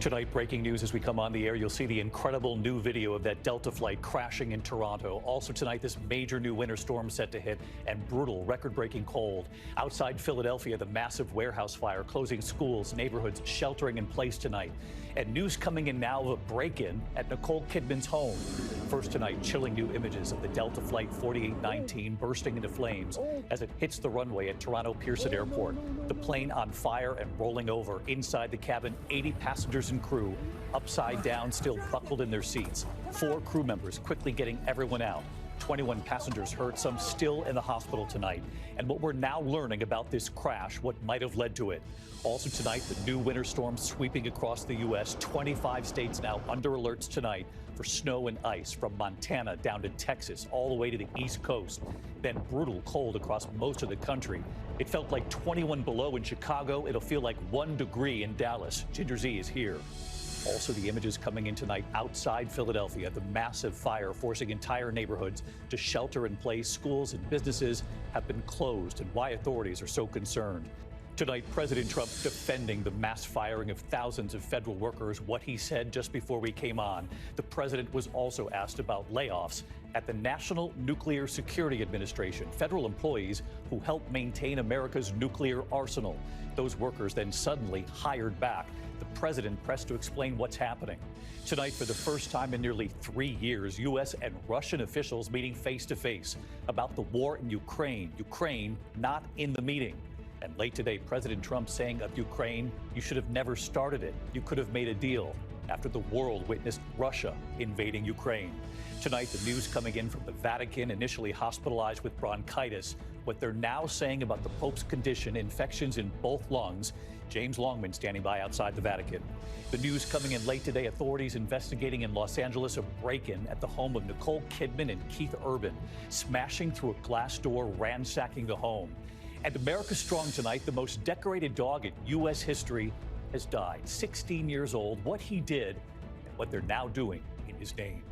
Tonight, breaking news as we come on the air. You'll see the incredible new video of that Delta flight crashing in Toronto. Also tonight, this major new winter storm set to hit and brutal, record-breaking cold. Outside Philadelphia, the massive warehouse fire closing schools, neighborhoods, sheltering in place tonight. And news coming in now of a break-in at Nicole Kidman's home. First tonight, chilling new images of the Delta flight 4819 bursting into flames as it hits the runway at Toronto Pearson Airport. The plane on fire and rolling over. Inside the cabin, 80 passengers and crew upside down, still buckled in their seats. 4 crew members quickly getting everyone out. 21 passengers hurt, some still in the hospital tonight. And what we're now learning about this crash, what might have led to it. Also tonight, the new winter storm sweeping across the U.S. 25 states now under alerts tonight for snow and ice, from Montana down to Texas, all the way to the East Coast. Then brutal cold across most of the country. It felt like 21 below in Chicago. It'll feel like 1 degree in Dallas. Ginger Z is here. Also, the images coming in tonight outside Philadelphia, the massive fire forcing entire neighborhoods to shelter in place. Schools and businesses have been closed, and why authorities are so concerned. Tonight, President Trump defending the mass firing of thousands of federal workers, what he said just before we came on. The president was also asked about layoffs at the National Nuclear Security Administration, federal employees who help maintain America's nuclear arsenal. Those workers then suddenly hired back. The president pressed to explain what's happening. Tonight, for the first time in nearly 3 years, U.S. and Russian officials meeting face-to-face about the war in Ukraine. Ukraine not in the meeting. And late today, President Trump saying of Ukraine, you should have never started it. You could have made a deal, after the world witnessed Russia invading Ukraine. Tonight, the news coming in from the Vatican, initially hospitalized with bronchitis. What they're now saying about the Pope's condition, infections in both lungs. James Longman standing by outside the Vatican. The news coming in late today, authorities investigating in Los Angeles a break-in at the home of Nicole Kidman and Keith Urban, smashing through a glass door, ransacking the home. And America Strong tonight, the most decorated dog in U.S. history, has died. 16 years old. What he did and what they're now doing in his name.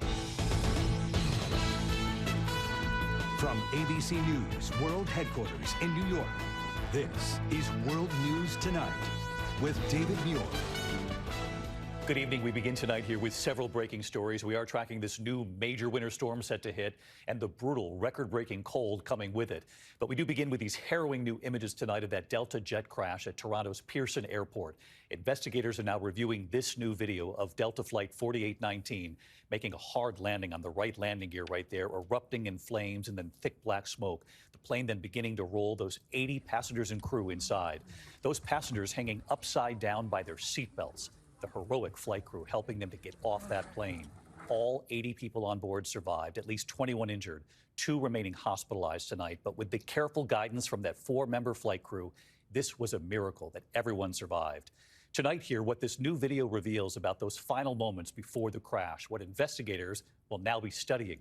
From ABC News World Headquarters in New York, this is World News Tonight with David Muir. Good evening. We begin tonight here with several breaking stories. We are tracking this new major winter storm set to hit and the brutal record-breaking cold coming with it. But we do begin with these harrowing new images tonight of that Delta jet crash at Toronto's Pearson Airport. Investigators are now reviewing this new video of Delta Flight 4819 making a hard landing on the right landing gear right there, erupting in flames and then thick black smoke. The plane then beginning to roll, those 80 passengers and crew inside. Those passengers hanging upside down by their seatbelts. The heroic flight crew helping them to get off that plane. All 80 people on board survived, at least 21 injured, 2 remaining hospitalized tonight. But with the careful guidance from that 4-member flight crew, this was a miracle that everyone survived. Tonight here, what this new video reveals about those final moments before the crash, what investigators will now be studying.